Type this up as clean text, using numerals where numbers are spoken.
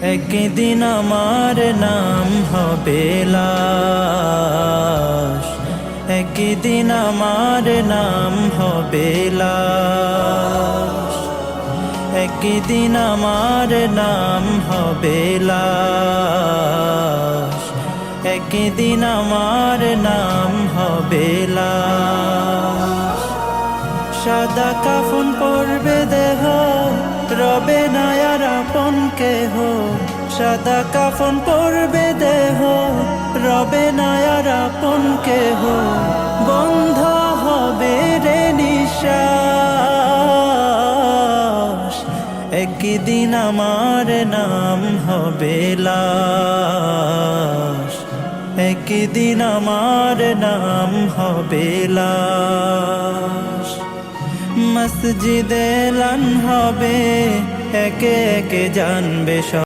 একদিন আমার নাম হবে লাশ, একদিন আমার নাম হবে লাশ, একদিন আমার নাম হবে লাশ, একদিন আমার নাম হবে লাশ। সাদা কাফন পরবে দেহ, রবে না আর আপন কেহ। সাদা কাফন পরবে দেহ, রবে না আর আপন কেহ। বন্ধ হবে রে নিঃশ্বাস, একদিন আমার নাম হবে লাশ, একদিন আমার নাম হবে লাশ। মসজিদে এলান হবে, একে একে জানবে সব।